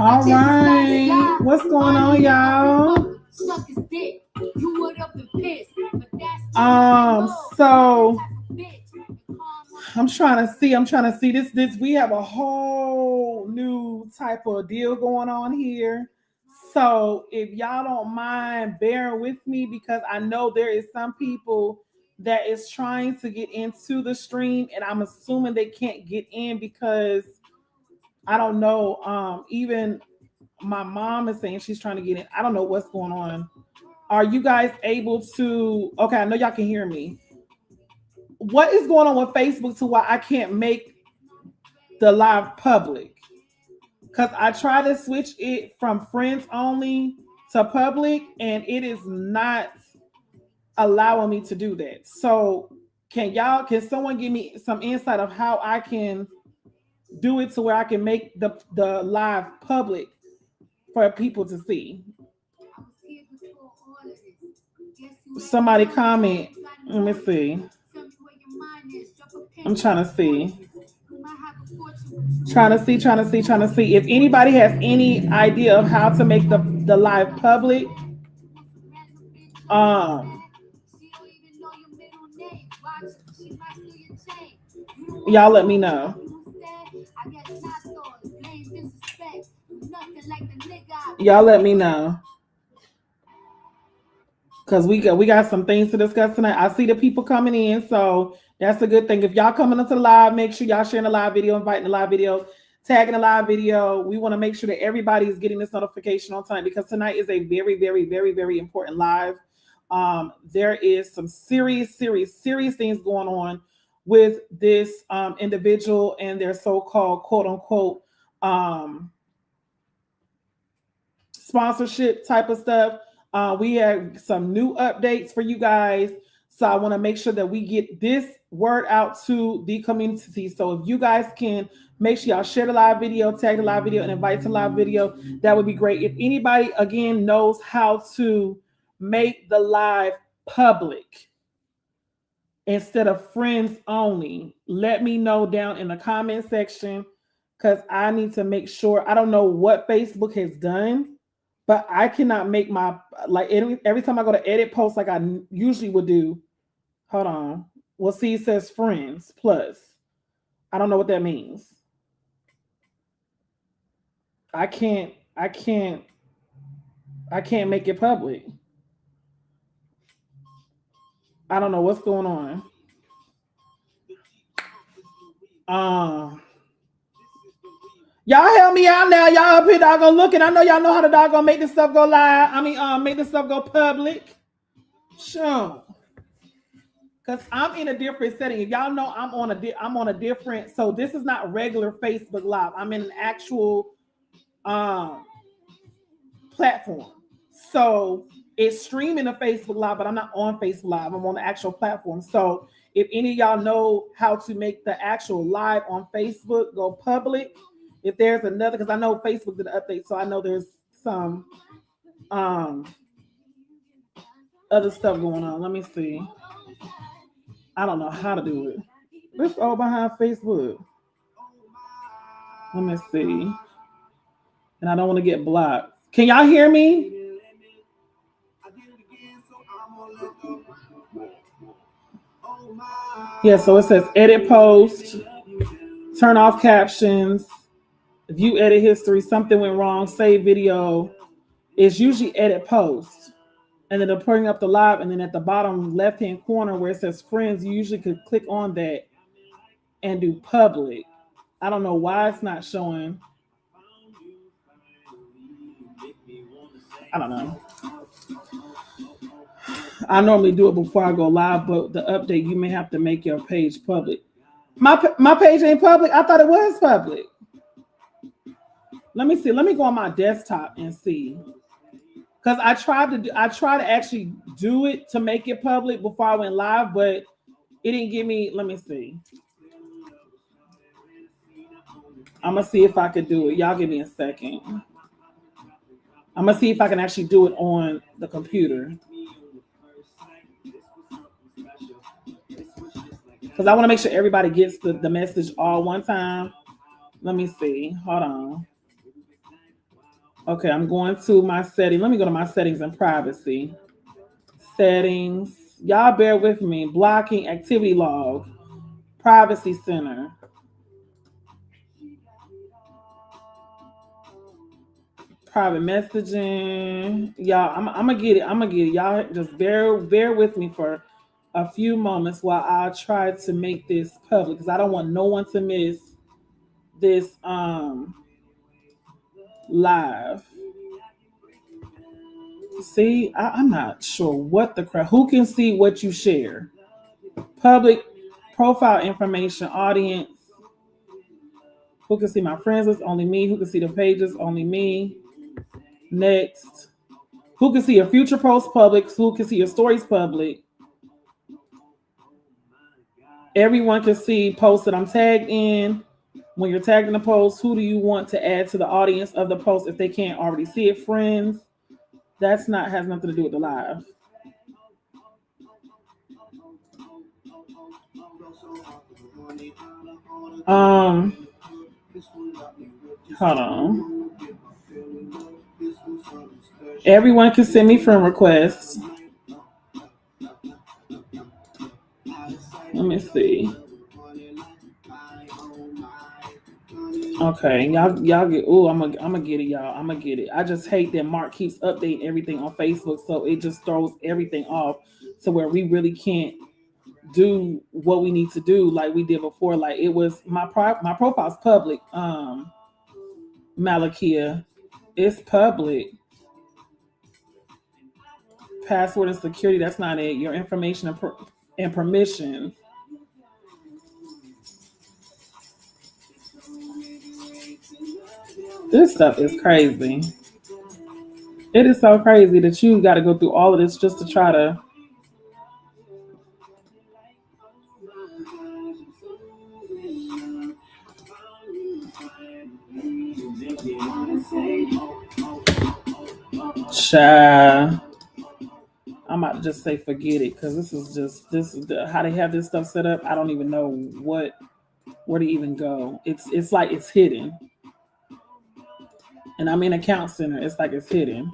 All right, what's going on, y'all? So I'm trying to see this. We have a whole new type of deal going on here. So if y'all don't mind bearing with me, because I know there is some people that is trying to get into the stream, and I'm assuming they can't get in because I don't know. Even my mom is saying she's trying to get in. I don't know what's going on. Are you guys able to? Okay, I know y'all can hear me. What is going on with Facebook to why I can't make the live public? Because I try to switch it from friends only to public, and it is not allowing me to do that. So can someone give me some insight of how I can do it to where I can make the live public for people to see? Somebody comment. Let me see. I'm trying to see. Trying to see if anybody has any idea of how to make the live public. Y'all let me know. Y'all let me know. Because we got some things to discuss tonight. I see the people coming in, so that's a good thing. If y'all coming into the live, make sure y'all sharing the live video, inviting the live video, tagging the live video. We want to make sure that everybody is getting this notification on time, because tonight is a very, very, very, very important live. There is some serious things going on with this individual and their so-called quote unquote sponsorship type of stuff. We have some new updates for you guys. So I want to make sure that we get this word out to the community. So if you guys can make sure y'all share the live video, tag the live video, and invite to live video, that would be great. If anybody, again, knows how to make the live public instead of friends only, let me know down in the comment section, because I need to make sure. I don't know what Facebook has done, but I cannot make my, like, every time I go to edit posts like I usually would do. Hold on. Well, see, it says friends plus. I don't know what that means. I can't make it public. I don't know what's going on. Y'all help me out now. Y'all up here doggone looking. I know y'all know how to doggone make this stuff go live. Make this stuff go public. Sure. Because I'm in a different setting. If y'all know, I'm on a different. So this is not regular Facebook Live. I'm in an actual platform. So it's streaming a Facebook Live, but I'm not on Facebook Live. I'm on the actual platform. So if any of y'all know how to make the actual live on Facebook go public, if there's another, because I know Facebook did an update, so I know there's some other stuff going on. Let me see. I don't know how to do it. This all behind Facebook. Let me see. And I don't want to get blocked. Can y'all hear me? Yeah, so it says edit post, turn off captions, view edit history, something went wrong, save video. It's usually edit post. And then they're putting up the live, and then at the bottom left-hand corner where it says friends, you usually could click on that and do public. I don't know why it's not showing. I don't know. I normally do it before I go live, but the update, you may have to make your page public. My page ain't public. I thought it was public. Let me see. Let me go on my desktop and see. Because I tried to actually do it to make it public before I went live, but it didn't give me. Let me see. I'm gonna see if I could do it. Y'all give me a second. I'm gonna see if I can actually do it on the computer. Because I want to make sure everybody gets the message all one time. Let me see. Hold on. Okay, I'm going to my setting. Let me go to my settings and privacy. Settings. Y'all bear with me. Blocking, activity log, privacy center. Private messaging. Y'all, I'm gonna get it. I'm gonna get it. Y'all just bear with me for a few moments while I try to make this public, because I don't want no one to miss this live. See, I'm not sure what the crap. Who can see what you share? Public profile information, audience. Who can see my friends list? Only me. Who can see the pages? Only me. Next. Who can see your future posts? Public. Who can see your stories? Public. Everyone can see posts that I'm tagged in. When you're tagging the post, who do you want to add to the audience of the post if they can't already see it? Friends. Has nothing to do with the live. Hold on. Everyone can send me friend requests. Let me see. Okay, y'all get. Oh, I'm gonna get it, y'all. I'm gonna get it. I just hate that Mark keeps updating everything on Facebook, so it just throws everything off to where we really can't do what we need to do like we did before. Like it was my profile's public. Malakia, it's public. Password and security. That's not it. Your information and permissions. This stuff is crazy. It is so crazy that you got to go through all of this just to try to. Child. I'm about to just say forget it, because this is how they have this stuff set up. I don't even know where to even go. It's like it's hidden. And I'm in account center. It's like it's hidden.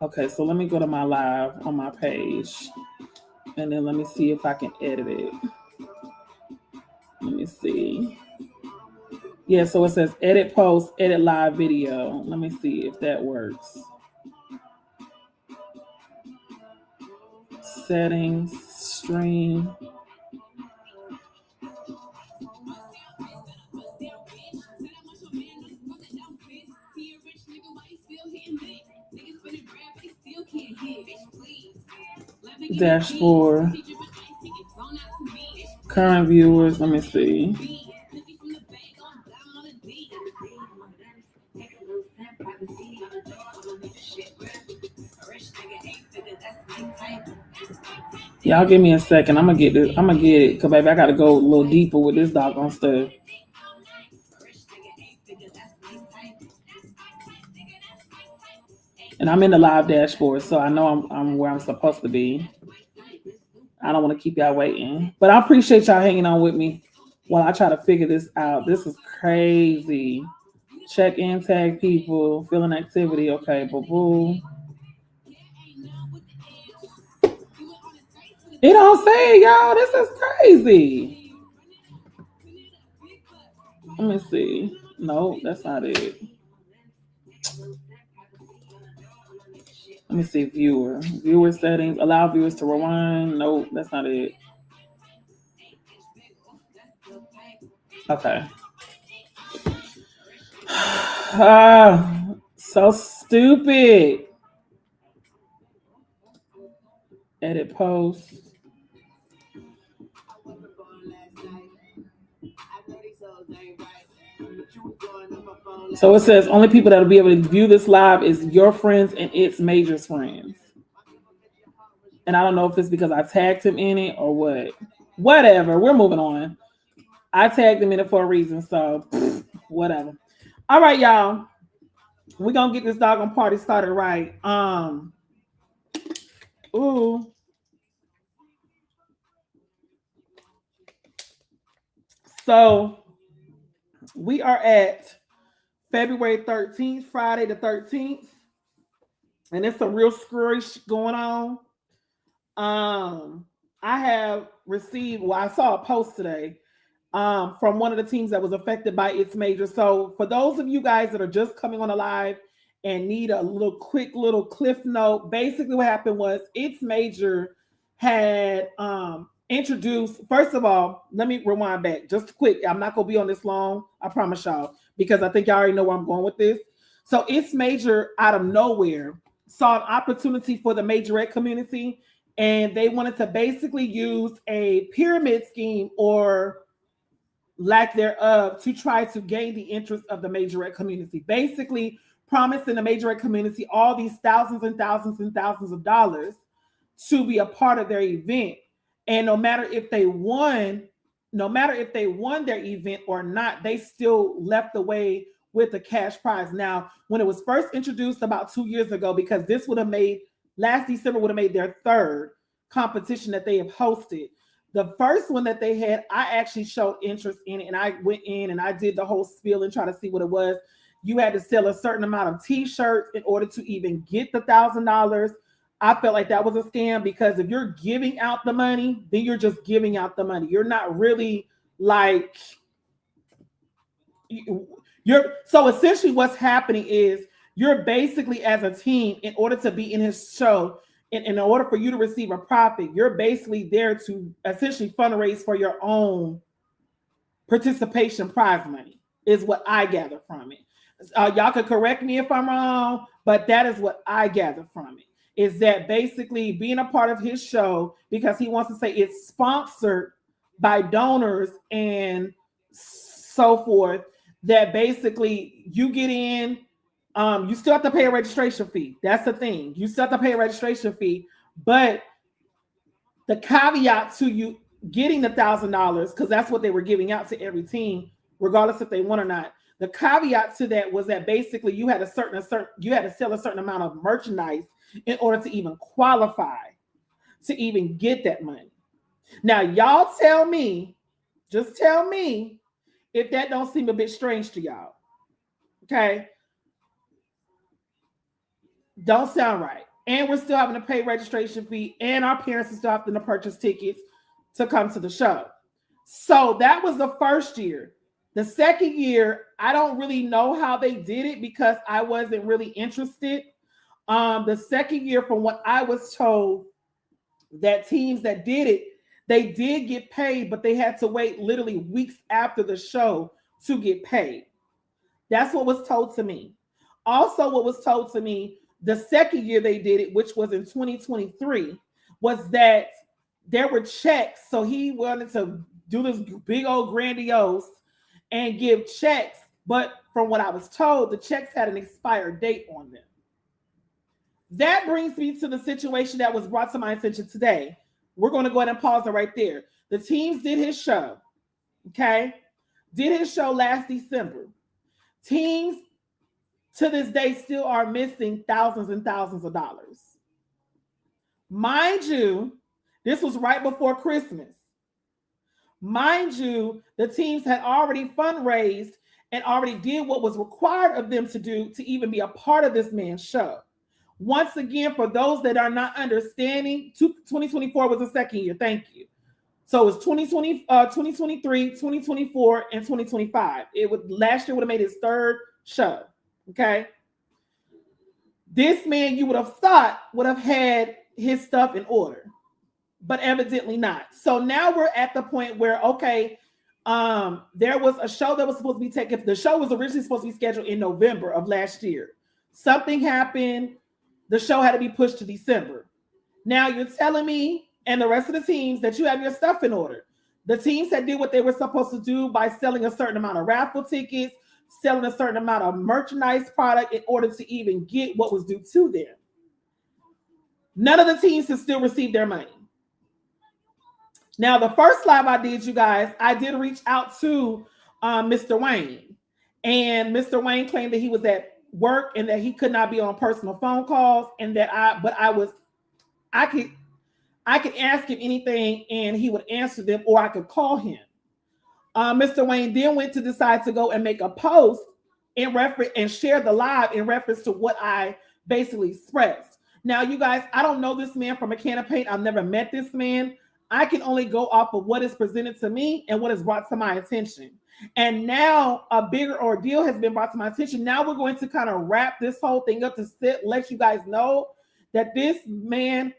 Okay, so let me go to my live on my page. And then let me see if I can edit it. Let me see. Yeah, so it says edit post, edit live video. Let me see if that works. Settings, stream. Dashboard. Current viewers, let me see. Y'all give me a second. I'm gonna get this. I'm gonna get it, cause baby, I gotta go a little deeper with this doggone stuff. And I'm in the live dashboard, so I know I'm where I'm supposed to be. I don't want to keep y'all waiting, but I appreciate y'all hanging on with me while I try to figure this out. This is crazy. Check in, tag people, feeling activity. Okay, boo boo. It don't say, y'all. This is crazy. Let me see. No, that's not it. Let me see. Viewer settings. Allow viewers to rewind. No, that's not it. Okay. So stupid. Edit post. So it says only people that will be able to view this live is your friends and its Major's friends. And I don't know if it's because I tagged him in it or what. Whatever. We're moving on. I tagged him in it for a reason, so whatever. All right, y'all. We're gonna get this doggone party started right. Ooh. So we are at February 13th, Friday the 13th. And it's some real screwy going on. I have received, well, I saw a post today from one of the teams that was affected by its major. So for those of you guys that are just coming on the live and need a quick little cliff note, basically what happened was its major had introduced, first of all, let me rewind back just quick. I'm not going to be on this long, I promise y'all, because I think y'all already know where I'm going with this. So its major out of nowhere saw an opportunity for the Majorette community, and they wanted to basically use a pyramid scheme or lack thereof to try to gain the interest of the Majorette community, basically promising the Majorette community all these thousands and thousands and thousands of dollars to be a part of their event. And no matter if they won their event or not, they still left away with the cash prize. Now, when it was first introduced about 2 years ago, because this would have made, last December would have made their third competition that they have hosted. The first one that they had, I actually showed interest in it, and I went in and I did the whole spiel and try to see what it was. You had to sell a certain amount of t-shirts in order to even get the $1,000. I felt like that was a scam, because if you're giving out the money, then you're just giving out the money. You're not really like, so essentially what's happening is you're basically, as a team, in order to be in his show, in order for you to receive a profit, you're basically there to essentially fundraise for your own participation prize money, is what I gather from it. Y'all could correct me if I'm wrong, but that is what I gather from it, is that basically being a part of his show, because he wants to say it's sponsored by donors and so forth, that basically you get in, you still have to pay a registration fee. That's the thing. You still have to pay a registration fee, but the caveat to you getting the $1,000, because that's what they were giving out to every team, regardless if they won or not. The caveat to that was that basically you had to sell a certain amount of merchandise in order to even qualify to even get that money. Now, y'all tell me, just tell me if that don't seem a bit strange to y'all. Okay? Don't sound right. And we're still having to pay registration fee, and our parents are still having to purchase tickets to come to the show. So that was the first year. The second year, I don't really know how they did it because I wasn't really interested. The second year, from what I was told, that teams that did it, they did get paid, but they had to wait literally weeks after the show to get paid. That's what was told to me. Also, what was told to me the second year they did it, which was in 2023, was that there were checks. So he wanted to do this big old grandiose and give checks. But from what I was told, the checks had an expired date on them. That brings me to the situation that was brought to my attention today. We're going to go ahead and pause it right there. The teams did his show, okay? Did his show last December. Teams to this day still are missing thousands and thousands of dollars. Mind you, this was right before Christmas. Mind you, the teams had already fundraised and already did what was required of them to do to even be a part of this man's show. Once again, for those that are not understanding, 2024 was the second year. Thank you. So it was 2020, 2023, 2024, and 2025. Last year would have made his third show. Okay. This man, you would have thought, would have had his stuff in order, but evidently not. So now we're at the point where, okay, there was a show that was supposed to be taken. The show was originally supposed to be scheduled in November of last year. Something happened. The show had to be pushed to December. Now you're telling me and the rest of the teams that you have your stuff in order. The teams that did what they were supposed to do by selling a certain amount of raffle tickets, selling a certain amount of merchandise product in order to even get what was due to them. None of the teams have still received their money. Now, the first live I did, you guys, I did reach out to Mr. Wayne. And Mr. Wayne claimed that he was at work and that he could not be on personal phone calls, and that I could ask him anything and he would answer them, or I could call him. Mr. Wayne then went to decide to go and make a post in reference and share the live in reference to what I basically expressed. Now, you guys, I don't know this man from a can of paint. I've never met this man. I can only go off of what is presented to me and what is brought to my attention. And now a bigger ordeal has been brought to my attention. Now we're going to kind of wrap this whole thing up to let you guys know that this man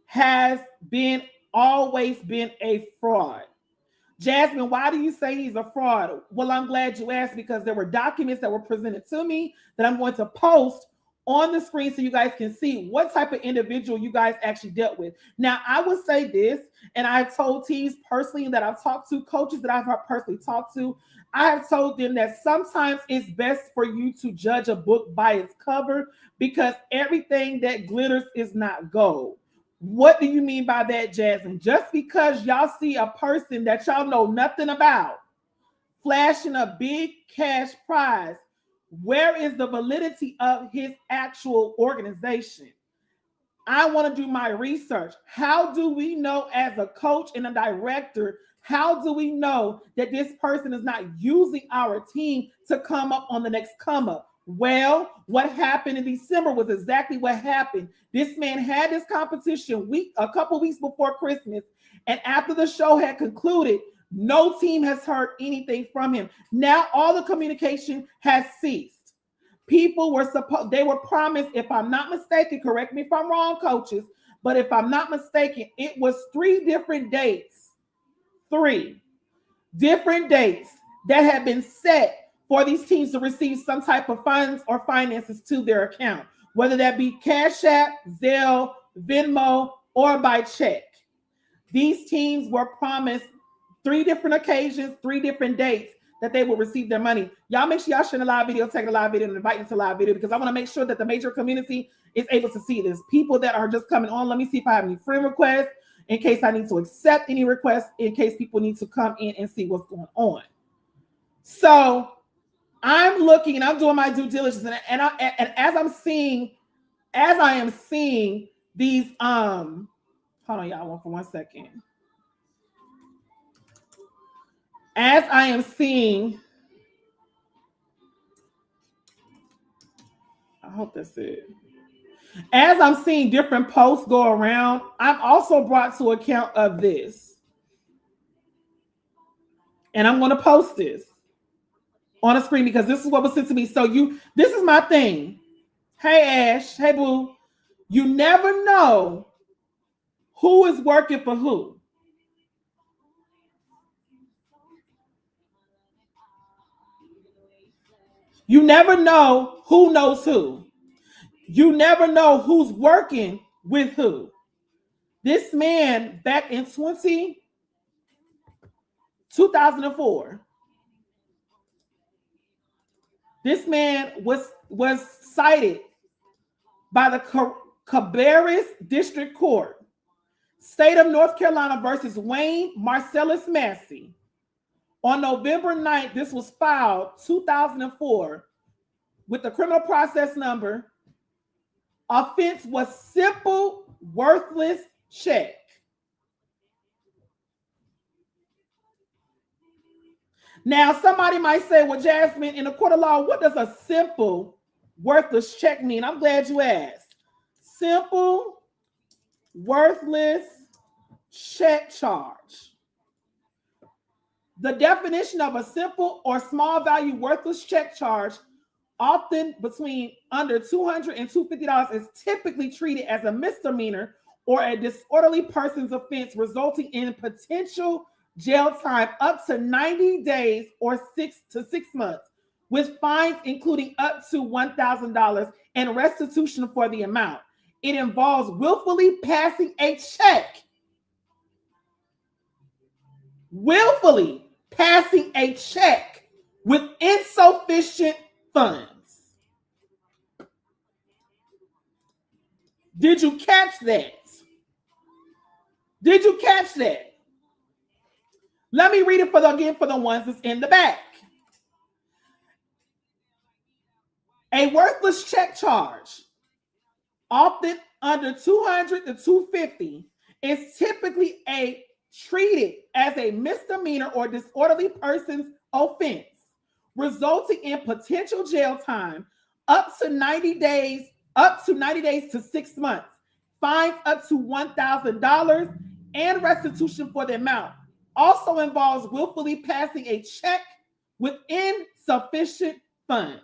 has always been a fraud. Jasmine, why do you say he's a fraud? Well, I'm glad you asked, because there were documents that were presented to me that I'm going to post on the screen so you guys can see what type of individual you guys actually dealt with. Now, I would say this, and I've told teams personally that I've talked to, coaches that I've personally talked to, I have told them that sometimes it's best for you to judge a book by its cover, because everything that glitters is not gold. What do you mean by that, Jasmine? Just because y'all see a person that y'all know nothing about flashing a big cash prize, where is the validity of his actual organization? I want to do my research. How do we know, as a coach and a director, how do we know that this person is not using our team to come up on the next come up? Well, what happened in December was exactly what happened. This man had this competition a couple weeks before Christmas, and after the show had concluded, no team has heard anything from him. Now all the communication has ceased. People they were promised, if I'm not mistaken, correct me if I'm wrong, coaches, but if I'm not mistaken, it was 3 different dates that had been set for these teams to receive some type of funds or finances to their account, whether that be Cash App, Zelle, Venmo, or by check. These teams were promised 3 different occasions, 3 different dates that they will receive their money. Y'all make sure y'all share the live video, take a live video, and invite them to live video, because I want to make sure that the major community is able to see this. People that are just coming on, let me see if I have any friend requests, in case I need to accept any requests, in case people need to come in and see what's going on. So I'm looking and I'm doing my due diligence, and as I am seeing these, hold on, y'all, for 1 second. As I am seeing, I hope that's it. As I'm seeing different posts go around, I'm also brought to account of this. And I'm going to post this on a screen, because this is what was sent to me. So this is my thing. Hey, Ash. Hey, boo. You never know who is working for who. You never know who knows who. You never know who's working with who. This man back in 2004, this man was cited by the Cabarrus District Court, State of North Carolina versus Wayne Marcellus Massey. On November 9th, this was filed, 2004, with the criminal process number. Offense was simple, worthless check. Now, somebody might say, well, Jasmine, in the court of law, what does a simple, worthless check mean? I'm glad you asked. Simple, worthless check charge. The definition of a simple or small value worthless check charge, often between under $200 and $250, is typically treated as a misdemeanor or a disorderly person's offense, resulting in potential jail time up to 90 days or 6 to 6 months, with fines including up to $1,000 and restitution for the amount. It involves willfully passing a check. Willfully passing a check with insufficient funds. Did you catch that? Did you catch that? Let me read it for the ones that's in the back. A worthless check charge, often under $200 to $250, is typically treated as a misdemeanor or disorderly person's offense, resulting in potential jail time up to 90 days to 6 months, fines up to $1,000, and restitution for the amount. Also involves willfully passing a check with insufficient funds.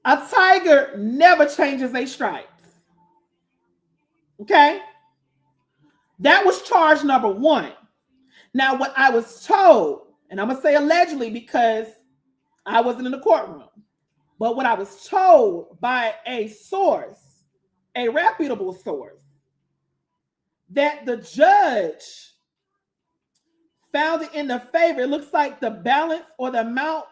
A tiger never changes their stripes. Okay? That was charge number one. Now, what I was told, and I'm going to say allegedly because I wasn't in the courtroom, but what I was told by a source, a reputable source, that the judge found it in the favor. It looks like the balance or the amount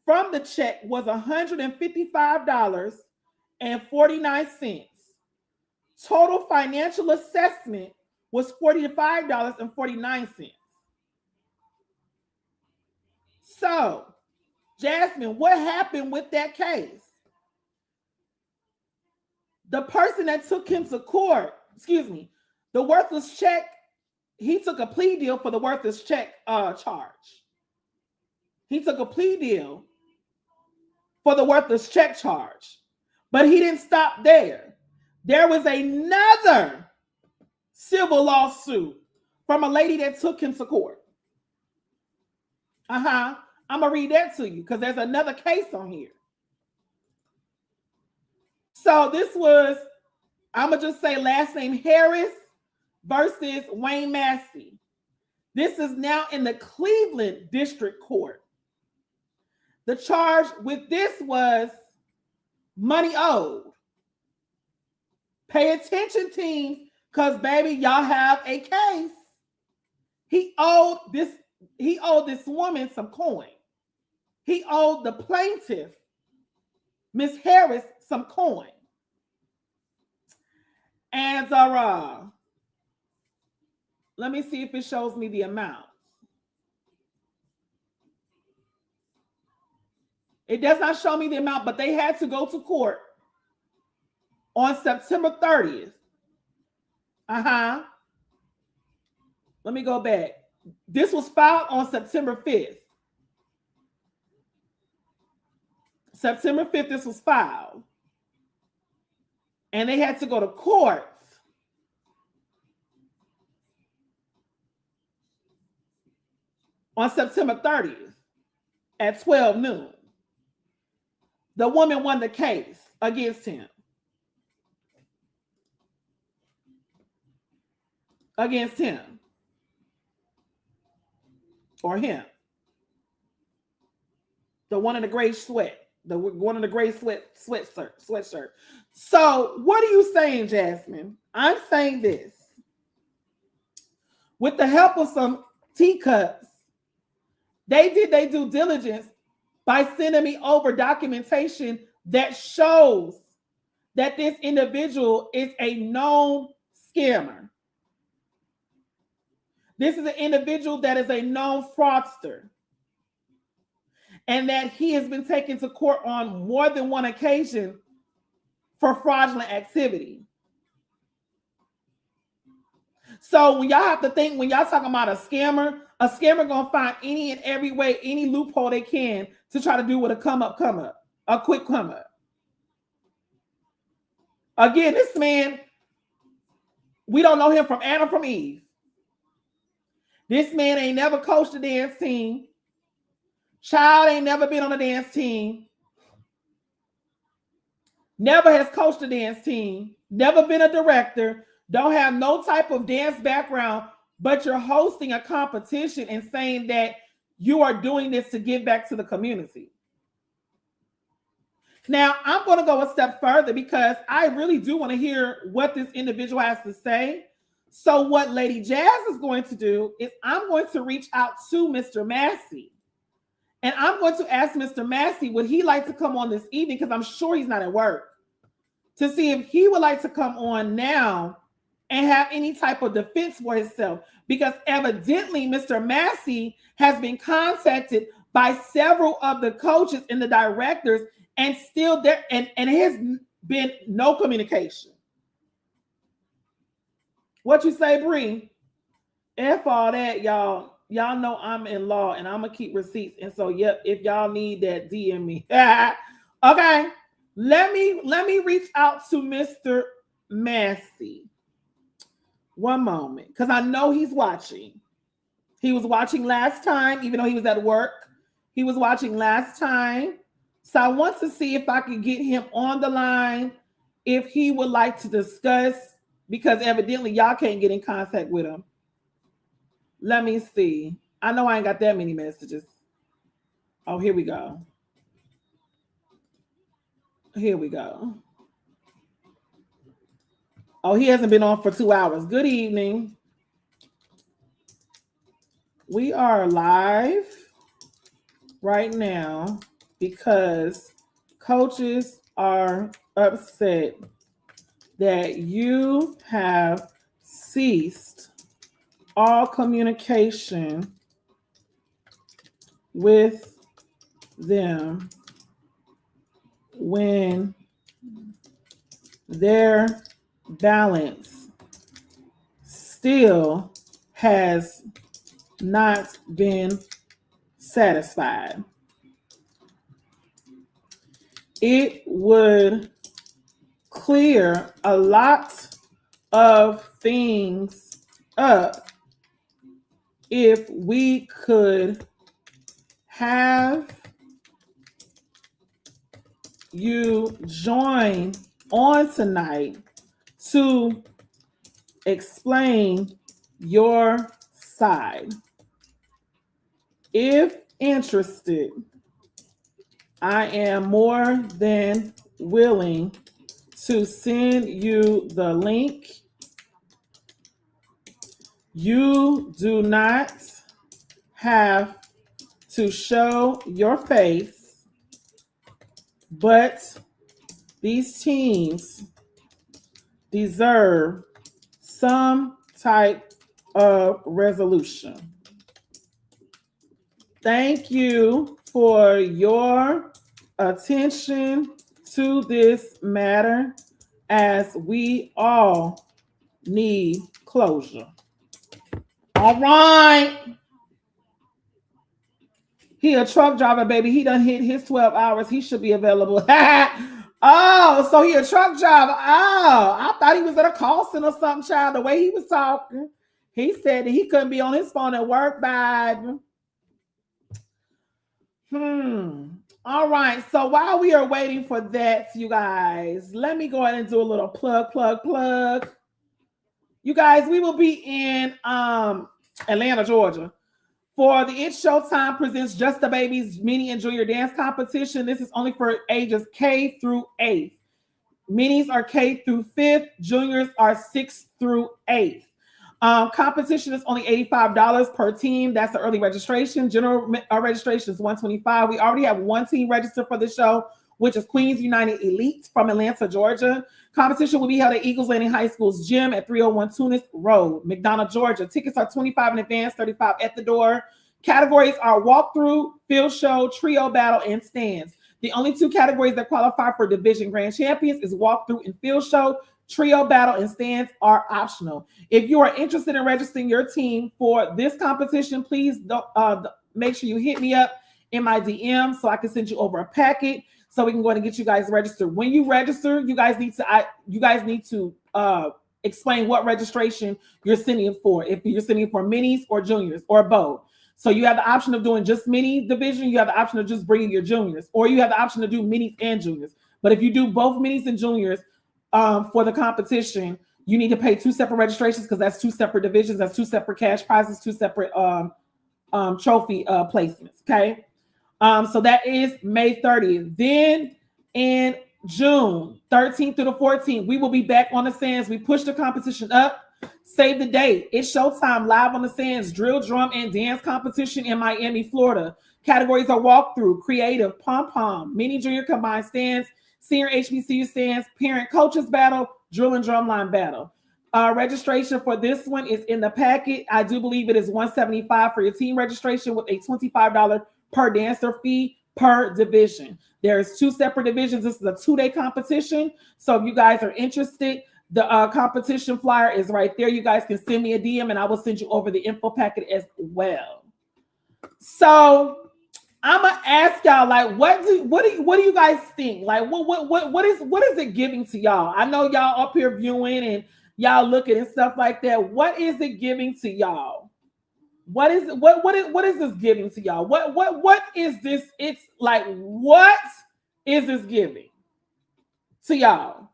from the check was $155.49. Total financial assessment was $45.49. So, Jasmine, what happened with that case? The person that took him to court, the worthless check, he took a plea deal for the worthless check charge. He took a plea deal for the worthless check charge, but he didn't stop there. There was another civil lawsuit from a lady that took him to court. I'm going to read that to you because there's another case on here. So this was, I'm going to just say last name Harris versus Wayne Massey. This is now in the Cleveland District Court. The charge with this was money owed. Pay attention, team, because baby, y'all have a case. He owed this woman some coin. He owed the plaintiff, Miss Harris, some coin. And let me see if it shows me the amount. It does not show me the amount, but they had to go to court on September 30th. Let me go back. This was filed on September 5th. September 5th, this was filed. And they had to go to court on September 30th at 12 noon. The woman won the case against him. Against him. Or him. The one in the gray sweat. The one in the gray sweatshirt. So what are you saying, Jasmine? I'm saying this. With the help of some teacups, they did their due diligence by sending me over documentation that shows that this individual is a known scammer. This is an individual that is a known fraudster. and that he has been taken to court on more than one occasion for fraudulent activity. So when y'all have to think, when y'all talking about a scammer gonna find any and every way, any loophole they can to try to do with a come up, a quick come up. Again, this man, we don't know him from Adam from Eve. This man ain't never coached a dance team. Child ain't never been on a dance team. Never has coached a dance team. Never been a director. Don't have no type of dance background, but you're hosting a competition and saying that you are doing this to give back to the community. Now, I'm going to go a step further because I really do want to hear what this individual has to say. So what Lady Jazz is going to do is I'm going to reach out to Mr. Massey. And I'm going to ask Mr. Massey, would he like to come on this evening? Because I'm sure he's not at work. To see if he would like to come on now and have any type of defense for himself. Because evidently Mr. Massey has been contacted by several of the coaches and the directors, and still there, and has been no communication. What you say, Bree? F all that, y'all. Y'all know I'm in law and I'm gonna keep receipts. And so, yep, if y'all need that, DM me. Okay, let me reach out to Mr. Massey. One moment, because I know he's watching. He was watching last time, even though he was at work. He was watching last time. So I want to see if I can get him on the line, if he would like to discuss, because evidently y'all can't get in contact with him. Let me see. I know I ain't got that many messages. Oh, here we go. Here we go. Oh, he hasn't been on for 2 hours. Good evening. We are live right now because coaches are upset that you have ceased all communication with them when their balance still has not been satisfied. It would clear a lot of things up if we could have you join on tonight to explain your side. If interested, I am more than willing to send you the link. You do not have to show your face, but these teams deserve some type of resolution. Thank you for your attention to this matter, as we all need closure. All right. He a truck driver, baby. He done hit his 12 hours. He should be available. Oh, so he a truck driver. Oh, I thought he was at a call center or something, child. The way he was talking, he said that he couldn't be on his phone at work, babe. All right. So while we are waiting for that, you guys, let me go ahead and do a little plug. You guys, we will be in Atlanta, Georgia, for the It's Showtime presents Just the Babies mini and junior dance competition. This is only for ages K through 8th. Minis are K through 5th. Juniors are 6th through 8th. Competition is only $85 per team. That's the early registration. General registration is $125. We already have one team registered for the show, which is Queens United Elite from Atlanta, Georgia. Competition will be held at Eagles Landing High School's gym at 301 Tunis Road, McDonough, Georgia. Tickets are $25 in advance, $35 at the door. Categories are walkthrough, field show, trio battle, and stands. The only 2 categories that qualify for division grand champions is walkthrough and field show. Trio battle and stands are optional. If you are interested in registering your team for this competition, please make sure you hit me up in my DM so I can send you over a packet so we can go ahead and get you guys registered. When you register, you guys need to explain what registration you're sending for. If you're sending for minis or juniors or both. So you have the option of doing just mini division. You have the option of just bringing your juniors, or you have the option to do minis and juniors. But if you do both minis and juniors for the competition, you need to pay 2 separate registrations because that's 2 separate divisions. That's 2 separate cash prizes, 2 separate trophy placements. Okay. So that is May 30th. Then in June 13th through the 14th, we will be back on the sands. We push the competition up. Save the date. It's showtime live on the sands, drill, drum, and dance competition in Miami, Florida. Categories are walkthrough, creative, pom-pom, mini junior combined stands, senior HBCU stands, parent coaches battle, drill and drumline battle. Registration for this one is in the packet. I do believe it is $175 for your team registration with a $25 per dancer fee per division. There's 2 separate divisions. This is a 2-day competition. So if you guys are interested, the competition flyer is right there. You guys can send me a DM and I will send you over the info packet as well. So I'm gonna ask y'all, like, what do you guys think? Like, what is it giving to y'all? I know y'all up here viewing and y'all looking and stuff like that. What is it giving to y'all? What is this giving to y'all? What is this? It's like, what is this giving to y'all?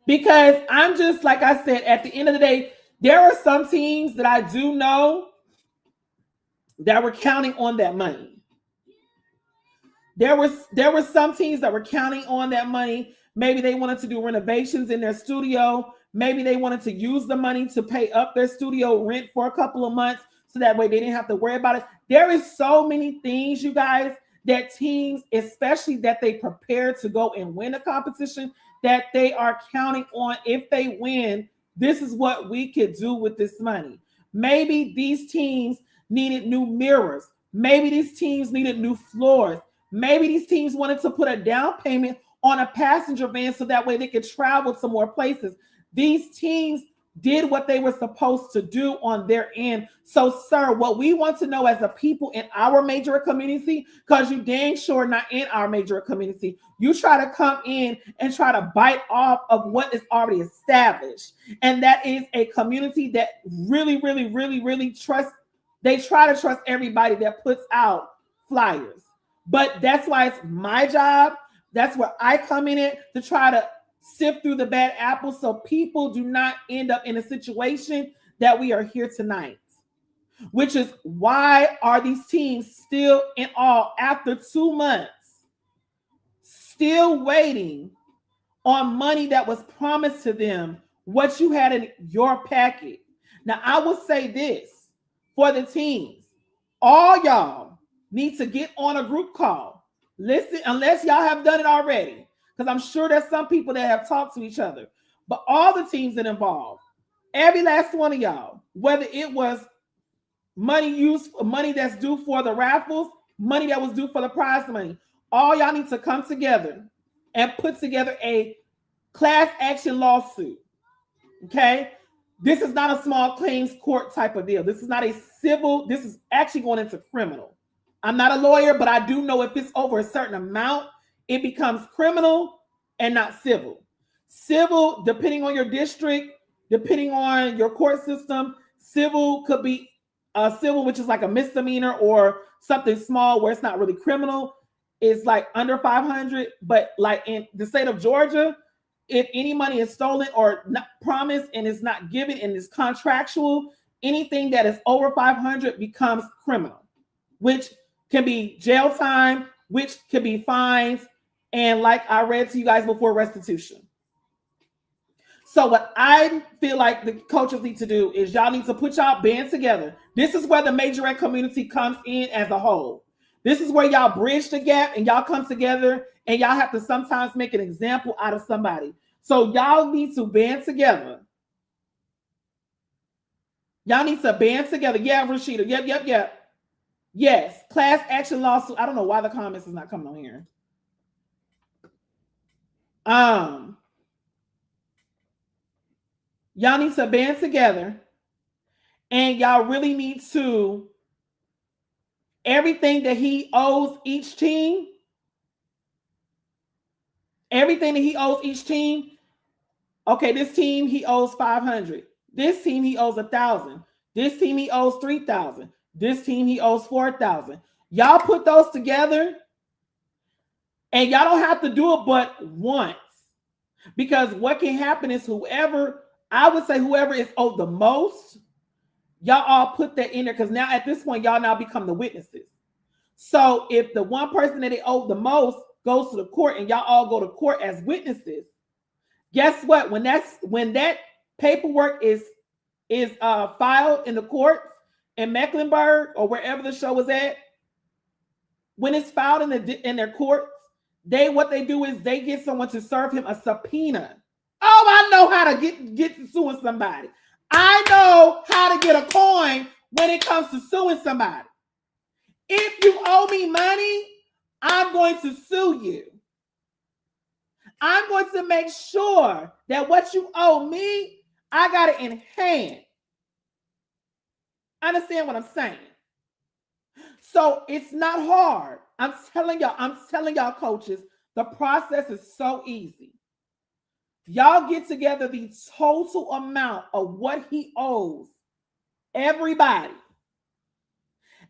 Because I'm just, like I said, at the end of the day, there are some teams that I do know that were counting on that money. There were some teams that were counting on that money. Maybe they wanted to do renovations in their studio. Maybe they wanted to use the money to pay up their studio rent for a couple of months so that way they didn't have to worry about it. There is so many things, you guys, that teams, especially that they prepare to go and win a competition, that they are counting on. If they win, this is what we could do with this money. Maybe these teams needed new mirrors. Maybe these teams needed new floors. Maybe these teams wanted to put a down payment on a passenger van so that way they could travel to more places. These teams did what they were supposed to do on their end. So, sir, what we want to know as a people in our Majorette community, because you dang sure not in our Majorette community, you try to come in and try to bite off of what is already established. And that is a community that really, really, really, really trusts. They try to trust everybody that puts out flyers. But that's why it's my job. That's where I come in it to try to sift through the bad apples so people do not end up in a situation that we are here tonight. Which is why are these teams still in all, after 2 months, still waiting on money that was promised to them, what you had in your packet. Now, I will say this for the teams. All y'all need to get on a group call. Listen, unless y'all have done it already, because I'm sure there's some people that have talked to each other. But all the teams that involved, every last one of y'all, whether it was money that's due for the raffles, money that was due for the prize money, all y'all need to come together and put together a class action lawsuit. Okay? This is not a small claims court type of deal. This is not a civil. This is actually going into criminal. I'm not a lawyer, but I do know if it's over a certain amount, it becomes criminal and not civil. Civil, depending on your district, depending on your court system, civil could be civil, which is like a misdemeanor or something small where it's not really criminal. It's like under 500. But like in the state of Georgia, if any money is stolen or not promised and is not given and is contractual, anything that is over 500 becomes criminal, which can be jail time, which can be fines, and like I read to you guys before, restitution. So what I feel like the coaches need to do is y'all need to put y'all band together. This is where the Majorette community comes in as a whole. This is where y'all bridge the gap and y'all come together and y'all have to sometimes make an example out of somebody. So y'all need to band together Y'all need to band together. Yeah, Rashida. Yep. Yes. Class action lawsuit. I don't know why the comments is not coming on here. Y'all need to band together. And y'all really need to, everything that he owes each team, okay, this team, he owes 500. This team, he owes 1,000. This team, he owes 3,000. This team, he owes 4,000. Y'all put those together, and y'all don't have to do it but once. Because what can happen is whoever is owed the most, y'all all put that in there, because now at this point, y'all now become the witnesses. So if the one person that they owe the most goes to the court and y'all all go to court as witnesses, guess what? When that paperwork is filed in the courts in Mecklenburg or wherever the show is at, when it's filed in their courts, what they do is they get someone to serve him a subpoena. Oh, I know how to get to suing somebody. I know how to get a coin when it comes to suing somebody. If you owe me money, I'm going to sue you. I'm going to make sure that what you owe me, I got it in hand. Understand what I'm saying? So it's not hard. I'm telling y'all, coaches, the process is so easy. Y'all get together the total amount of what he owes everybody.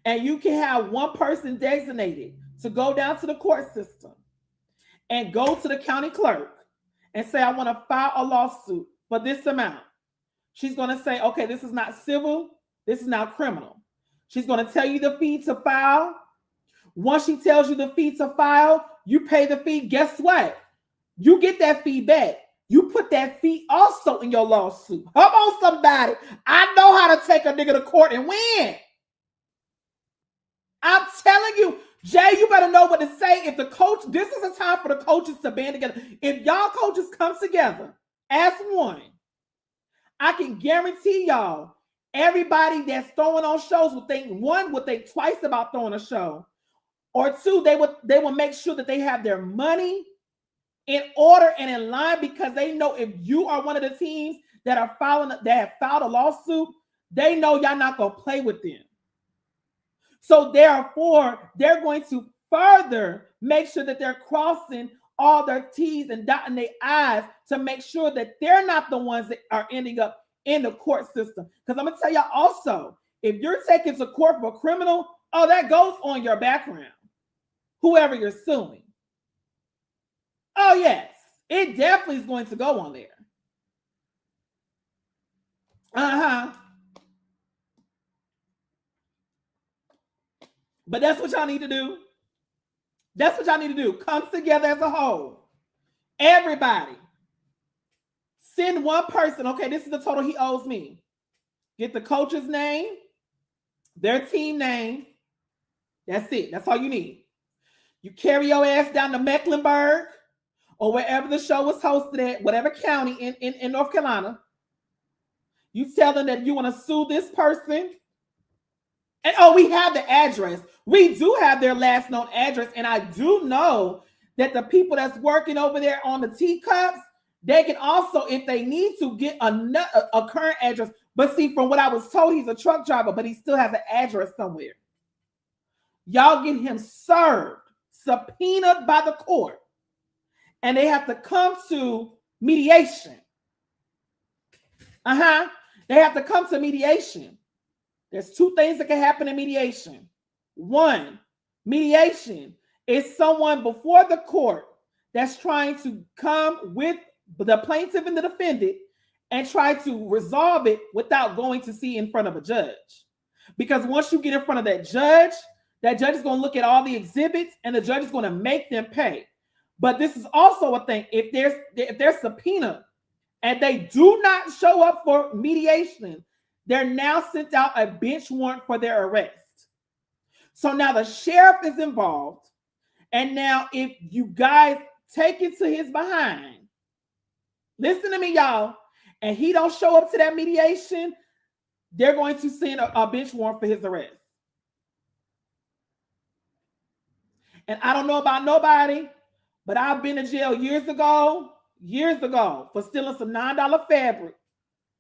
And you can have one person designated to go down to the court system and go to the county clerk and say, I want to file a lawsuit for this amount. She's going to say, okay, this is not civil. This is now criminal. She's going to tell you the fee to file. Once she tells you the fee to file, you pay the fee. Guess what? You get that fee back. You put that fee also in your lawsuit. Come on, somebody. I know how to take a nigga to court and win. I'm telling you, Jay, you better know what to say. If the coach, this is a time for the coaches to band together. If y'all coaches come together as one, I can guarantee y'all, everybody that's throwing on shows will think twice about throwing a show, or two, they will make sure that they have their money in order and in line, because they know if you are one of the teams that have filed a lawsuit, they know y'all not gonna play with them. So therefore, they're going to further make sure that they're crossing all their T's and dotting their I's to make sure that they're not the ones that are ending up in the court system. Because I'm going to tell y'all also, if you're taken to court for a criminal, that goes on your background, whoever you're suing. Oh, yes, it definitely is going to go on there. But that's what y'all need to do. That's what y'all need to do. Come together as a whole. Everybody. Send one person. Okay, this is the total he owes me. Get the coach's name, their team name. That's it. That's all you need. You carry your ass down to Mecklenburg or wherever the show was hosted at, whatever county in North Carolina. You tell them that you want to sue this person. And we have the address. We do have their last known address. And I do know that the people that's working over there on the teacups, they can also, if they need to, get a current address. But see, from what I was told, he's a truck driver, but he still has an address somewhere. Y'all get him served, subpoenaed by the court. And they have to come to mediation. They have to come to mediation. There's two things that can happen in mediation. One, mediation is someone before the court that's trying to come with the plaintiff and the defendant and try to resolve it without going to see in front of a judge. Because once you get in front of that judge is going to look at all the exhibits and the judge is going to make them pay. But this is also a thing. If there's subpoena and they do not show up for mediation, they're now sent out a bench warrant for their arrest. So now the sheriff is involved. And now if you guys take it to his behind, listen to me, y'all, and he don't show up to that mediation, they're going to send a bench warrant for his arrest. And I don't know about nobody, but I've been to jail years ago, for stealing some $9 fabric.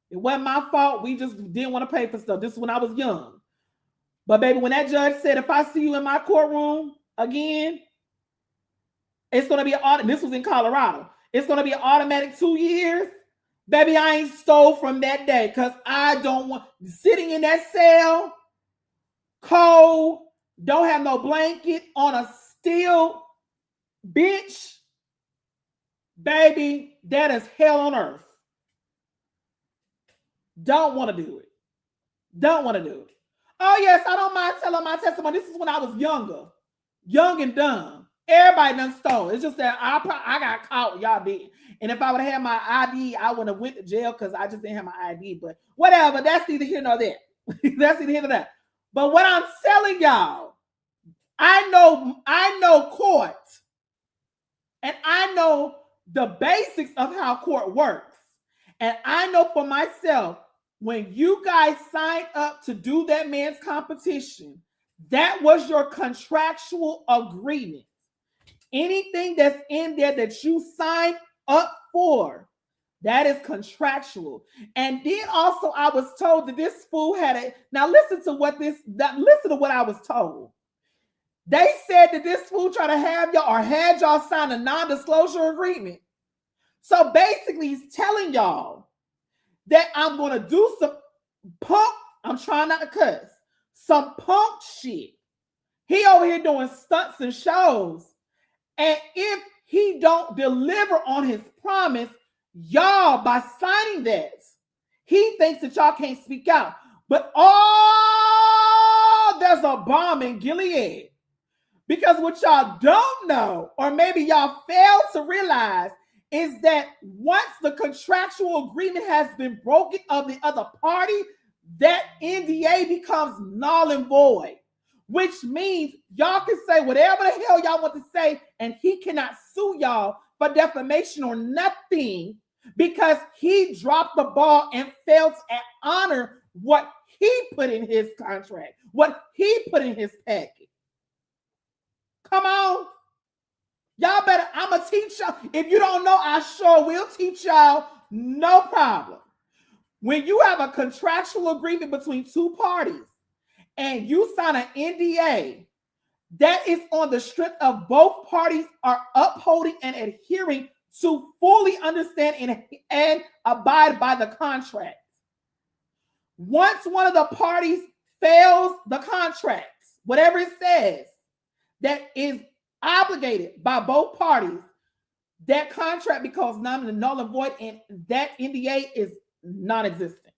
It wasn't my fault. We just didn't want to pay for stuff. This is when I was young. But baby, when that judge said, if I see you in my courtroom again, it's going to be this was in Colorado. It's going to be an automatic 2 years. Baby, I ain't stole from that day because I don't want sitting in that cell, cold, don't have no blanket on a steel bench. Baby, that is hell on earth. Don't want to do it. Don't want to do it. Oh, yes, I don't mind telling my testimony. This is when I was younger, young and dumb. Everybody done stole. It's just that I got caught. Y'all did. And if I would have had my ID, I would have went to jail because I just didn't have my ID. But whatever. That's neither here nor there. That's neither here nor there. But what I'm telling y'all, I know court. And I know the basics of how court works. And I know for myself, when you guys signed up to do that man's competition, that was your contractual agreement. Anything that's in there that you signed up for, that is contractual. And then also I was told that this fool now listen to what I was told. They said that this fool tried to have y'all or had y'all sign a non-disclosure agreement. So basically he's telling y'all that I'm going to do some punk, I'm trying not to cuss, some punk shit. He over here doing stunts and shows. And if he don't deliver on his promise, y'all, by signing that, he thinks that y'all can't speak out. But there's a bomb in Gilead. Because what y'all don't know, or maybe y'all fail to realize, is that once the contractual agreement has been broken of the other party, that NDA becomes null and void. Which means y'all can say whatever the hell y'all want to say, and he cannot sue y'all for defamation or nothing because he dropped the ball and failed to honor what he put in his contract, what he put in his package. Come on. Y'all better, I'm going to teach y'all. If you don't know, I sure will teach y'all. No problem. When you have a contractual agreement between two parties, and you sign an NDA, that is on the strength of both parties are upholding and adhering to fully understand and abide by the contract. Once one of the parties fails the contract, whatever it says, that is obligated by both parties, that contract becomes null and void, and that NDA is non-existent.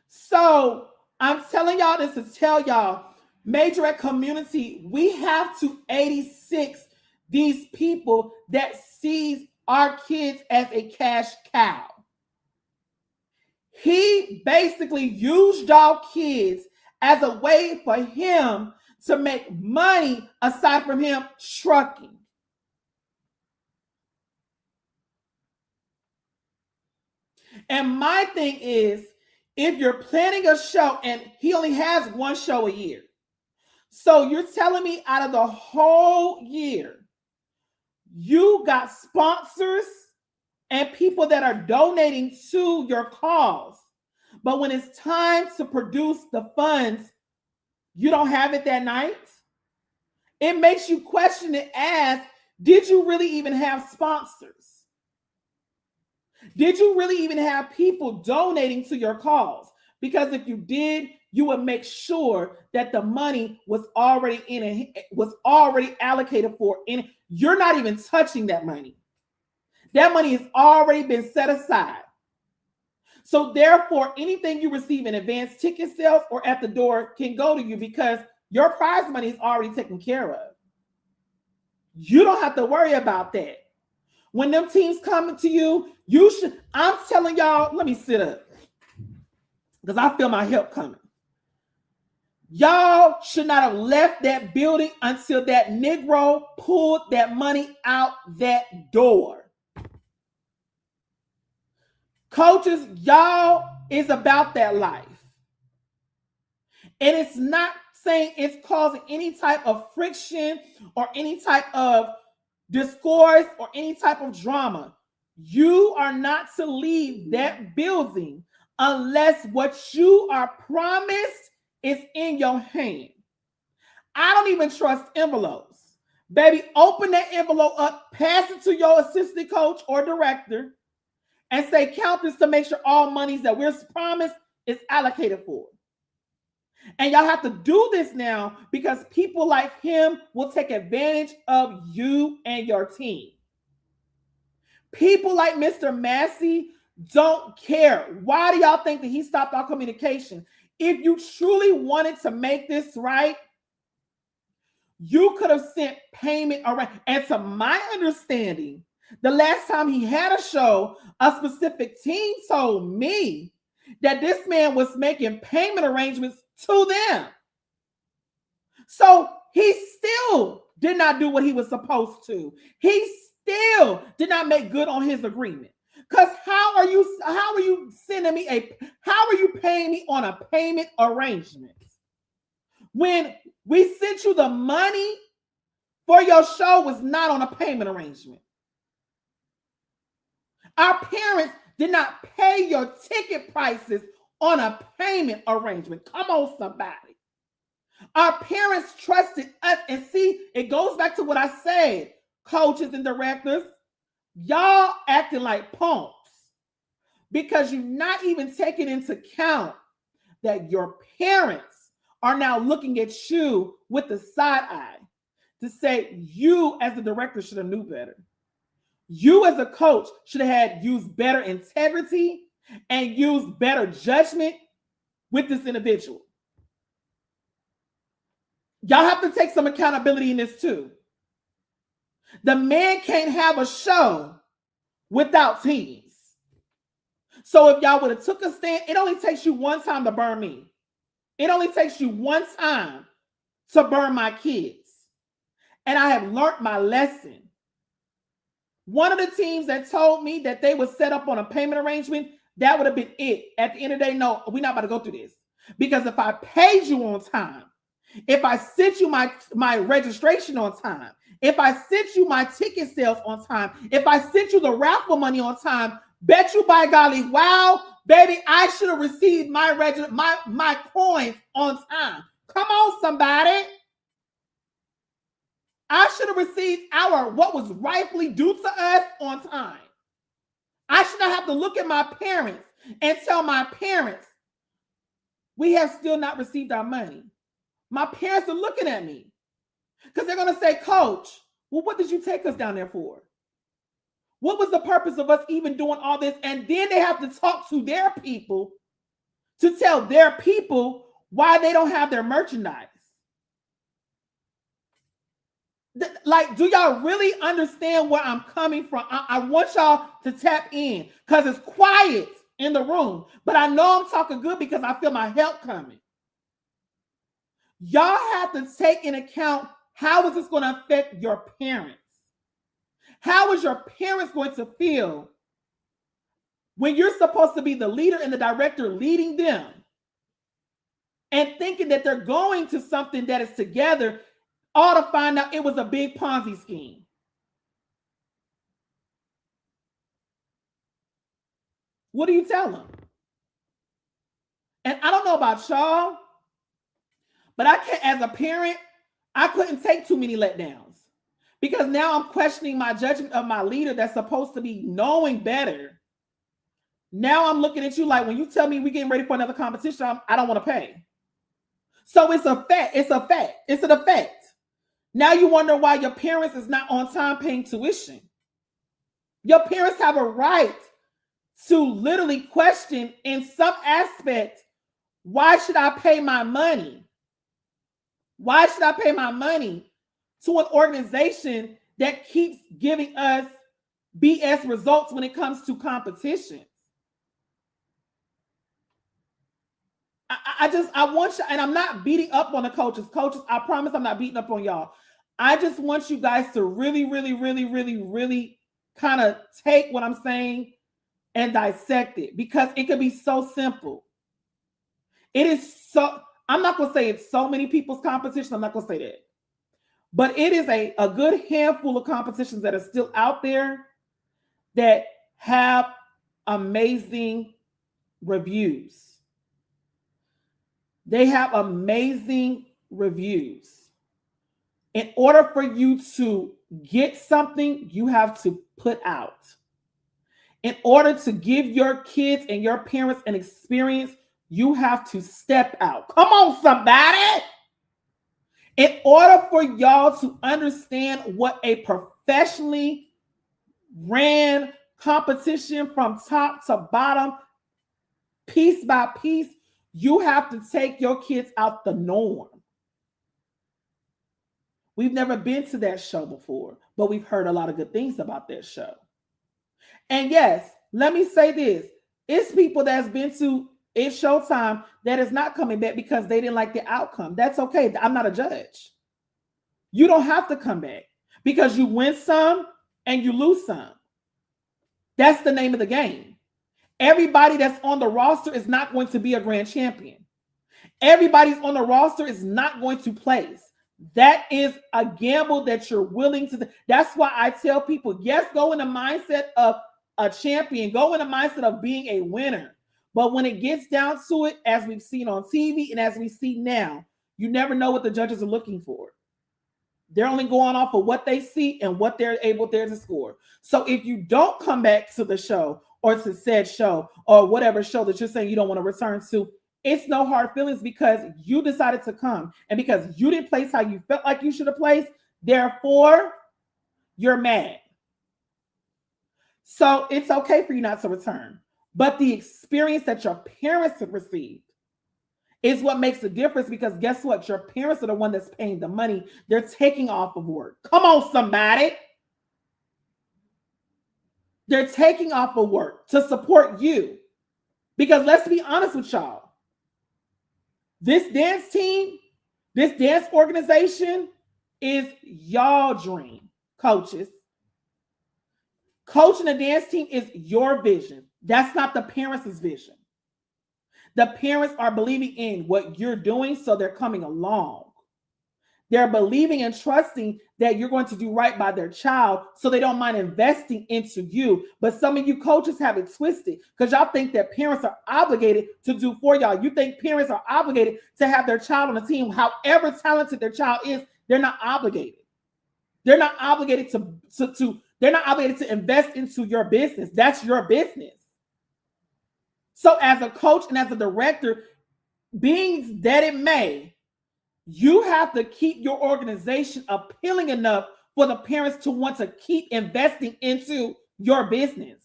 So I'm telling y'all this to tell y'all, Majorette community, we have to 86 these people that sees our kids as a cash cow. He basically used y'all kids as a way for him to make money aside from him trucking. And my thing is, if you're planning a show and he only has one show a year, so you're telling me out of the whole year, you got sponsors and people that are donating to your cause. But when it's time to produce the funds, you don't have it that night. It makes you question and ask, did you really even have sponsors? Did you really even have people donating to your cause? Because if you did, you would make sure that the money was already allocated for. And you're not even touching that money. That money has already been set aside. So therefore, anything you receive in advance ticket sales or at the door can go to you because your prize money is already taken care of. You don't have to worry about that. When them teams come to you, I'm telling y'all, let me sit up because I feel my help coming. Y'all should not have left that building until that Negro pulled that money out that door. Coaches, y'all is about that life. And it's not saying it's causing any type of friction or any type of discourse or any type of drama. You are not to leave that building unless what you are promised is in your hand. I don't even trust envelopes. Baby, open that envelope up, pass it to your assistant coach or director, and say, count this to make sure all monies that we're promised is allocated for. And y'all have to do this now because people like him will take advantage of you and your team. People like Mr. Massey don't care. Why do y'all think that he stopped our communication? If you truly wanted to make this right, you could have sent payment around. And to my understanding, the last time he had a show, a specific team told me that this man was making payment arrangements to them. So he still did not do what he was supposed to. He still did not make good on his agreement. Because how are you sending me how are you paying me on a payment arrangement when we sent you the money for your show was not on a payment arrangement? Our parents did not pay your ticket prices on a payment arrangement. Come on, somebody. Our parents trusted us. And see, it goes back to what I said, coaches and directors. Y'all acting like punks because you're not even taking into account that your parents are now looking at you with the side eye to say you as the director should have knew better. You as a coach should have used better integrity and used better judgment with this individual. Y'all have to take some accountability in this too. The man can't have a show without teams. So if y'all would have took a stand, it only takes you one time to burn me. It only takes you one time to burn my kids. And I have learned my lesson. One of the teams that told me that they would set up on a payment arrangement, that would have been it. At the end of the day, no, we're not about to go through this. Because if I paid you on time, if I sent you my registration on time, if I sent you my ticket sales on time, if I sent you the raffle money on time, bet you by golly, wow, baby, I should have received my coins on time. Come on, somebody. I should have received what was rightfully due to us on time. I should not have to look at my parents and tell my parents, we have still not received our money. My parents are looking at me because they're going to say, Coach, well, what did you take us down there for? What was the purpose of us even doing all this? And then they have to talk to their people to tell their people why they don't have their merchandise. Like, do y'all really understand where I'm coming from? I want y'all to tap in because it's quiet in the room, but I know I'm talking good because I feel my help coming. Y'all have to take into account, how is this going to affect your parents? How is your parents going to feel when you're supposed to be the leader and the director leading them and thinking that they're going to something that is together, all to find out it was a big Ponzi scheme? What do you tell them? And I don't know about y'all, but I can't, as a parent, I couldn't take too many letdowns because now I'm questioning my judgment of my leader that's supposed to be knowing better. Now I'm looking at you like, when you tell me we're getting ready for another competition, I don't want to pay. So it's a fact. It's a fact. It's an effect. Now you wonder why your parents is not on time paying tuition. Your parents have a right to literally question in some aspect, why should I pay my money? Why should I pay my money to an organization that keeps giving us BS results when it comes to competitions? I want you, and I'm not beating up on the coaches. Coaches, I promise I'm not beating up on y'all. I just want you guys to really, really, really, really, really kind of take what I'm saying and dissect it, because it could be so simple. It is so, I'm not going to say it's so many people's competitions. I'm not going to say that. But it is a good handful of competitions that are still out there that have amazing reviews. They have amazing reviews. In order for you to get something, you have to put out. In order to give your kids and your parents an experience, you have to step out. Come on, somebody. In order for y'all to understand what a professionally ran competition from top to bottom, piece by piece, you have to take your kids out the norm. We've never been to that show before, but we've heard a lot of good things about that show. And yes, let me say this. It's people that's been to It's Showtime that is not coming back because they didn't like the outcome. That's okay. I'm not a judge. You don't have to come back because you win some and you lose some. That's the name of the game. Everybody that's on the roster is not going to be a grand champion. Everybody's on the roster is not going to place. That is a gamble that you're willing to. That's why I tell people, yes, go in the mindset of a champion. Go in the mindset of being a winner. But when it gets down to it, as we've seen on TV and as we see now, you never know what the judges are looking for. They're only going off of what they see and what they're able there to score. So if you don't come back to the show or to said show or whatever show that you're saying you don't want to return to, it's no hard feelings because you decided to come and because you didn't place how you felt like you should have placed. Therefore, you're mad. So it's okay for you not to return. But the experience that your parents have received is what makes the difference, because guess what? Your parents are the one that's paying the money. They're taking off of work. Come on, somebody. They're taking off of work to support you. Because let's be honest with y'all. This dance team, this dance organization is y'all dream, coaches. Coaching a dance team is your vision. That's not the parents' vision. The parents are believing in what you're doing, so they're coming along. They're believing and trusting that you're going to do right by their child, so they don't mind investing into you. But some of you coaches have it twisted because y'all think that parents are obligated to do for y'all. You think parents are obligated to have their child on a team. However talented their child is, they're not obligated. They're not obligated they're not obligated to invest into your business. That's your business. So as a coach and as a director, being that it may, you have to keep your organization appealing enough for the parents to want to keep investing into your business.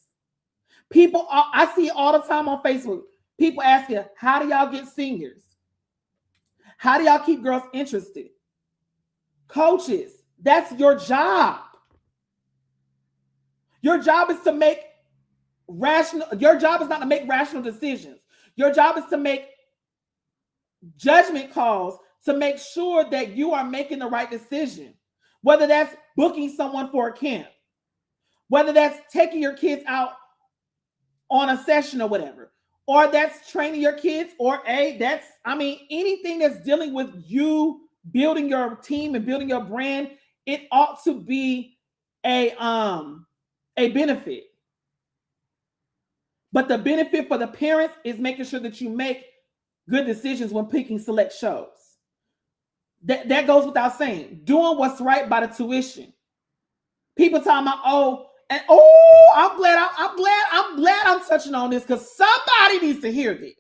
People, I see all the time on Facebook, people ask you, how do y'all get seniors? How do y'all keep girls interested? Coaches, that's your job. Your job is to make your job is not to make rational decisions. Your job is to make judgment calls to make sure that you are making the right decision. Whether that's booking someone for a camp, whether that's taking your kids out on a session or whatever, or that's training your kids, or anything that's dealing with you building your team and building your brand, it ought to be a benefit. But the benefit for the parents is making sure that you make good decisions when picking select shows. That goes without saying. Doing what's right by the tuition. People talking about, I'm glad I'm touching on this because somebody needs to hear this.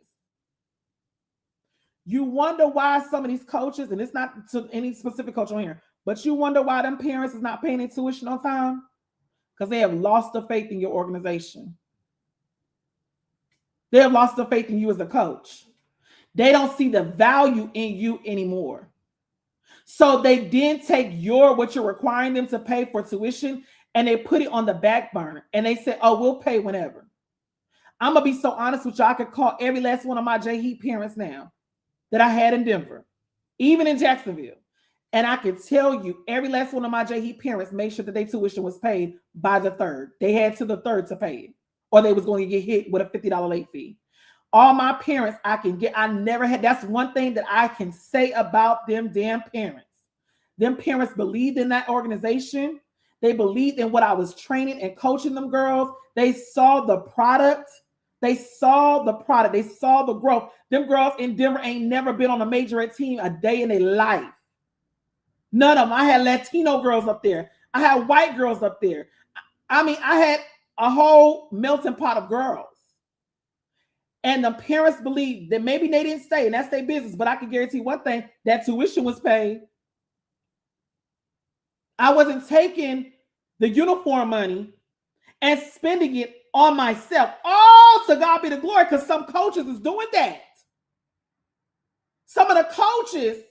You wonder why some of these coaches, and it's not to any specific coach on here, but you wonder why them parents is not paying their tuition on time? Because they have lost the faith in your organization. They have lost the faith in you as a coach. They don't see the value in you anymore. So they then take what you're requiring them to pay for tuition, and they put it on the back burner. And they say, we'll pay whenever. I'm going to be so honest with you. I could call every last one of my J-Heat parents now that I had in Denver, even in Jacksonville. And I can tell you, every last one of my J-Heat parents made sure that their tuition was paid by the 3rd. They had to the 3rd to pay it. or they was going to get hit with a $50 late fee. All my parents, I never had, that's one thing that I can say about them damn parents. Them parents believed in that organization. They believed in what I was training and coaching them girls. They saw the product. They saw the product. They saw the growth. Them girls in Denver ain't never been on a Majorette team a day in their life. None of them. I had Latino girls up there. I had white girls up there. I mean, I had a whole melting pot of girls. And the parents believed that maybe they didn't stay, and that's their business. But I can guarantee one thing, that tuition was paid. I wasn't taking the uniform money and spending it on myself. Oh, to God be the glory, because some coaches is doing that. Some of the coaches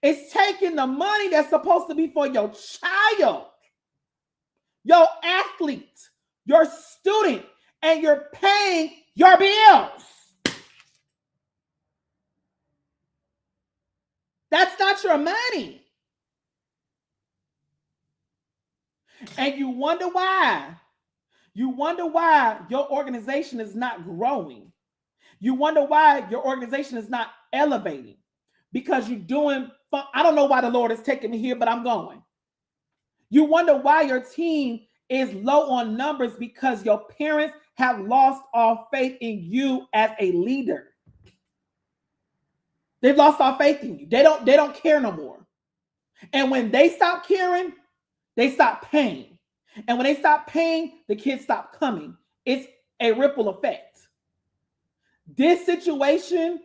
is taking the money that's supposed to be for your child, your athlete, your student, and you're paying your bills. That's not your money. And you wonder why. You wonder why your organization is not growing. You wonder why your organization is not elevating. Because you're doing, I don't know why the Lord is taking me here, but I'm going. You wonder why your team is low on numbers, because your parents have lost all faith in you as a leader. They've lost all faith in you. They don't care no more. And when they stop caring, they stop paying. And when they stop paying, the kids stop coming. It's a ripple effect. This situation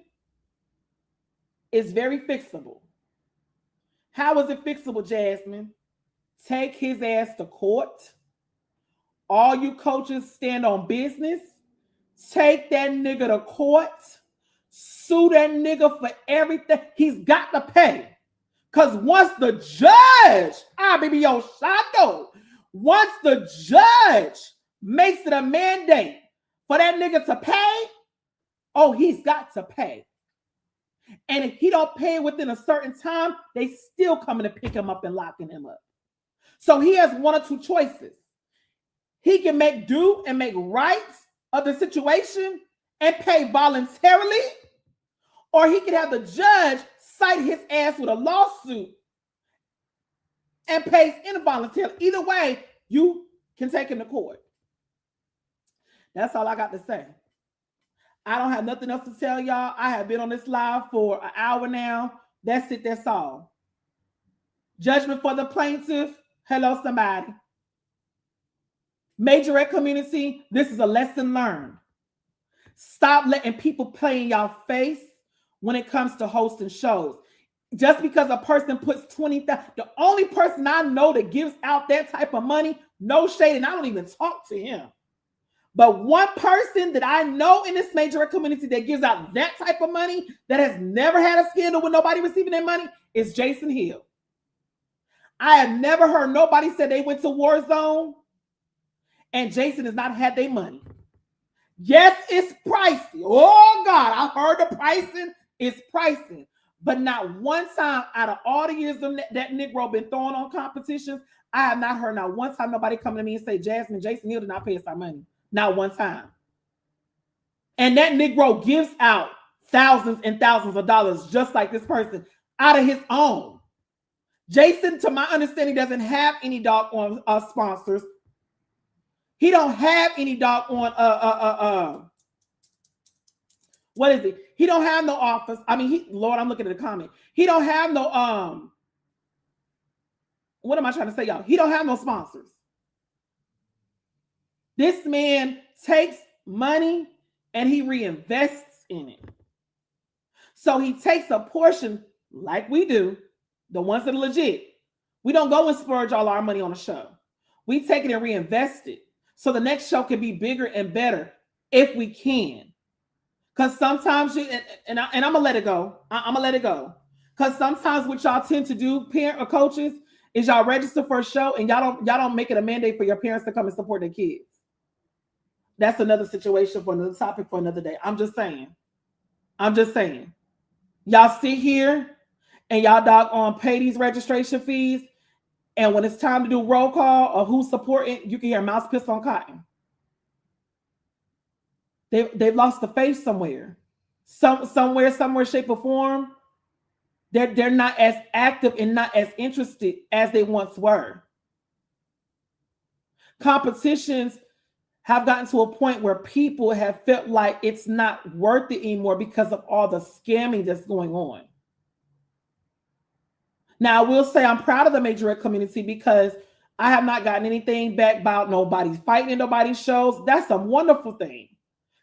is very fixable. How is it fixable, Jasmine? Take his ass to court. All you coaches stand on business. Take that nigga to court. Sue that nigga for everything. He's got to pay. Because once the judge, baby, yo, Shando, once the judge makes it a mandate for that nigga to pay, oh, he's got to pay. And if he don't pay within a certain time, they still coming to pick him up and locking him up. So he has one or two choices. He can make do and make right of the situation and pay voluntarily, or he can have the judge cite his ass with a lawsuit and pays involuntarily. Either way, you can take him to court. That's all I got to say. I don't have nothing else to tell y'all. I have been on this live for an hour now. That's it. That's all. Judgment for the plaintiff. Hello, somebody. Majorette community, this is a lesson learned. Stop letting people play in y'all face when it comes to hosting shows. Just because a person puts $20,000, the only person I know that gives out that type of money, no shade, and I don't even talk to him. But one person that I know in this Majorette community that gives out that type of money, that has never had a scandal with nobody receiving their money, is Jason Hill. I have never heard nobody say they went to war zone and Jason has not had their money. Yes, it's pricey. Oh God, I heard the pricing is pricing. But not one time out of all the years that Negro been throwing on competitions, I have not heard not one time nobody come to me and say, Jasmine, Jason Hill did not pay us our money. Not one time. And that Negro gives out thousands and thousands of dollars just like this person out of his own. Jason, to my understanding, doesn't have any doggone sponsors. He don't have any doggone what is it? He don't have no office. I mean, Lord, I'm looking at the comment. He don't have no what am I trying to say, y'all? He don't have no sponsors. This man takes money and he reinvests in it. So he takes a portion, like we do, the ones that are legit. We don't go and splurge all our money on a show. We take it and reinvest it. So the next show can be bigger and better if we can. Because sometimes and I'm gonna let it go. I'm gonna let it go. Because sometimes what y'all tend to do, parent or coaches, is y'all register for a show and y'all don't make it a mandate for your parents to come and support their kids. That's another situation for another topic for another day. I'm just saying. Y'all sit here and y'all doggone pay these registration fees, and when it's time to do roll call or who's supporting, you can hear mouse piss on cotton. They've lost the faith somewhere. Somewhere, shape, or form. They're not as active and not as interested as they once were. Competitions have gotten to a point where people have felt like it's not worth it anymore because of all the scamming that's going on. Now, I will say I'm proud of the Majorette community because I have not gotten anything back about nobody's fighting in nobody's shows. That's a wonderful thing.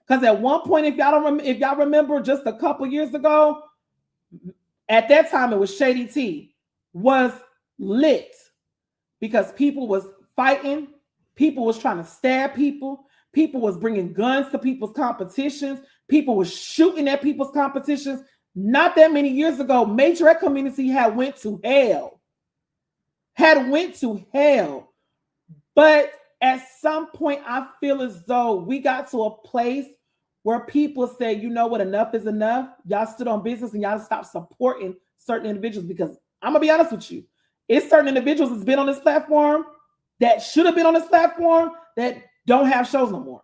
Because at one point, if y'all remember, just a couple years ago, at that time it was Shady T was lit because people was fighting, people was trying to stab people, people was bringing guns to people's competitions, people was shooting at people's competitions. Not that many years ago, Majorette community had went to hell. But at some point, I feel as though we got to a place where people say, you know what, enough is enough. Y'all stood on business and y'all stop supporting certain individuals, because I'm going to be honest with you. It's certain individuals that's been on this platform that should have been on this platform that don't have shows no more.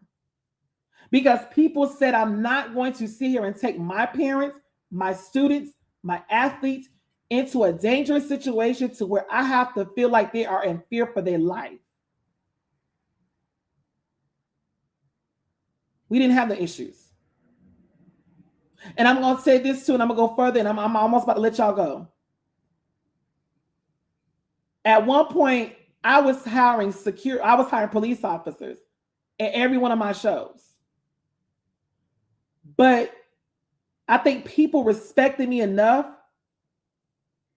Because people said, I'm not going to sit here and take my parents, my students, my athletes into a dangerous situation to where I have to feel like they are in fear for their life. We didn't have the issues. And I'm going to say this too, and I'm going to go further, and I'm almost about to let y'all go. At one point, I was hiring police officers at every one of my shows. But I think people respected me enough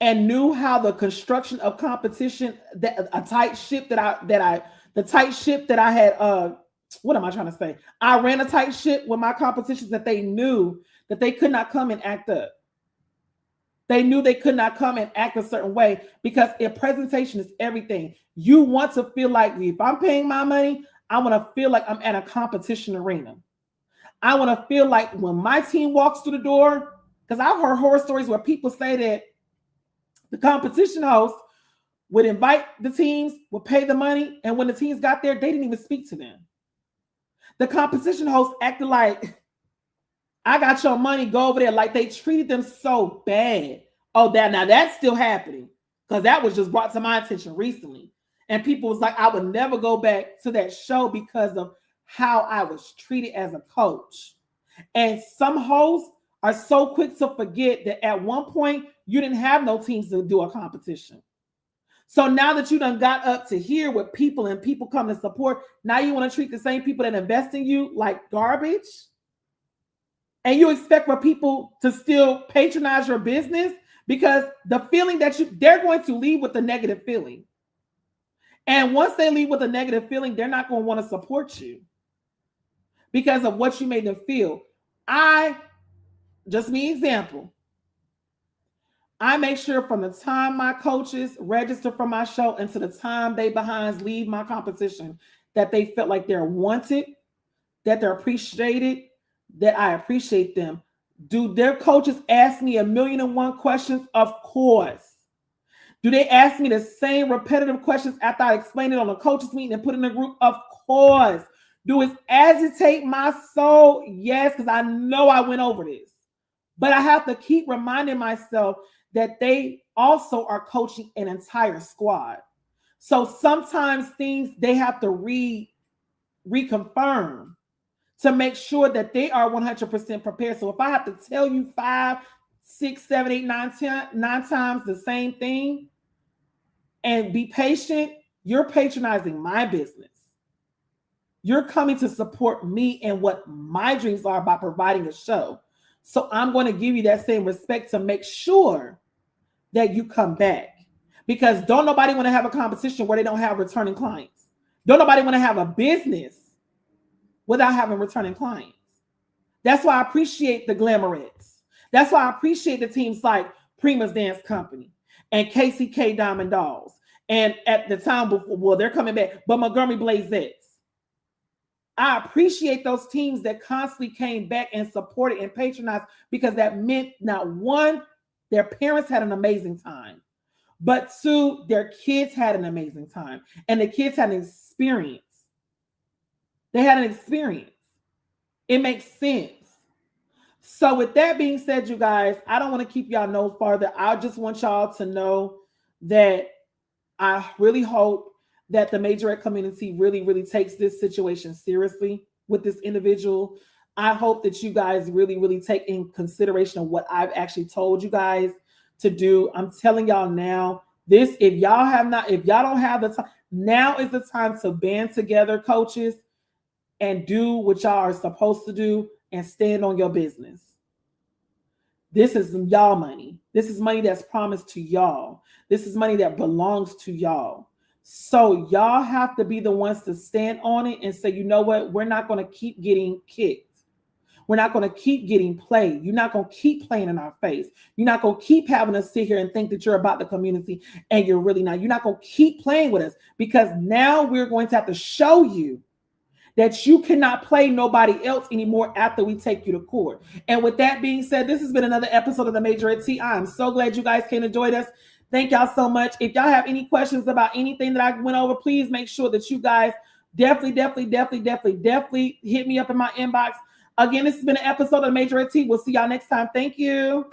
and knew how the construction of competition, the tight ship that I had, what am I trying to say? I ran a tight ship with my competitions that they knew that they could not come and act up. They knew they could not come and act a certain way, because a presentation is everything. You want to feel like, if I'm paying my money, I want to feel like I'm at a competition arena. I want to feel like when my team walks through the door, because I've heard horror stories where people say that the competition host would invite the teams, would pay the money, and when the teams got there, they didn't even speak to them. The competition host acted like, I got your money, go over there. Like they treated them so bad. Oh, now that's still happening, because that was just brought to my attention recently. And people was like, I would never go back to that show because of how I was treated as a coach. And some hosts are so quick to forget that at one point you didn't have no teams to do a competition. So now that you done got up to here with people and people come to support, now you want to treat the same people that invest in you like garbage? And you expect for people to still patronize your business, because the feeling that they're going to leave with a negative feeling. And once they leave with a negative feeling, they're not going to want to support you because of what you made them feel. Just me example, I make sure from the time my coaches register for my show until the time they behinds leave my competition, that they felt like they're wanted, that they're appreciated, that I appreciate them. Do their coaches ask me 1,000,001 questions? Of course. Do they ask me the same repetitive questions after I explain it on a coaches meeting and put in a group? Of course. Do it agitate my soul? Yes, because I know I went over this. But I have to keep reminding myself that they also are coaching an entire squad. So sometimes things they have to reconfirm to make sure that they are 100% prepared. So if I have to tell you 5, 6, 7, 8, 9, 10, 9 times the same thing and be patient, you're patronizing my business. You're coming to support me and what my dreams are by providing a show. So I'm going to give you that same respect to make sure that you come back. Because don't nobody want to have a competition where they don't have returning clients. Don't nobody want to have a business without having returning clients. That's why I appreciate the Glamorettes. That's why I appreciate the teams like Prima's Dance Company and KCK Diamond Dolls. And at the time before, well, they're coming back, but Montgomery Blazettes. I appreciate those teams that constantly came back and supported and patronized, because that meant not one, their parents had an amazing time, but two, their kids had an amazing time. And the kids had an experience. They had an experience. It makes sense. So with that being said, you guys, I don't want to keep y'all no farther. I just want y'all to know that I really hope that the Majorette community really, really takes this situation seriously with this individual. I hope that you guys really, really take in consideration of what I've actually told you guys to do. I'm telling y'all now, this, if y'all don't have the time, now is the time to band together, coaches, and do what y'all are supposed to do and stand on your business. This is y'all money. This is money that's promised to y'all. This is money that belongs to y'all. So y'all have to be the ones to stand on it and say, you know what? We're not going to keep getting kicked. We're not going to keep getting played. You're not going to keep playing in our face. You're not going to keep having us sit here and think that you're about the community and you're really not. You're not going to keep playing with us, because now we're going to have to show you that you cannot play nobody else anymore after we take you to court. And with that being said, this has been another episode of the Majorette Tea. I'm so glad you guys came and joined us. Thank y'all so much. If y'all have any questions about anything that I went over, please make sure that you guys definitely hit me up in my inbox. Again, this has been an episode of the Majorette Tea. We'll see y'all next time. Thank you.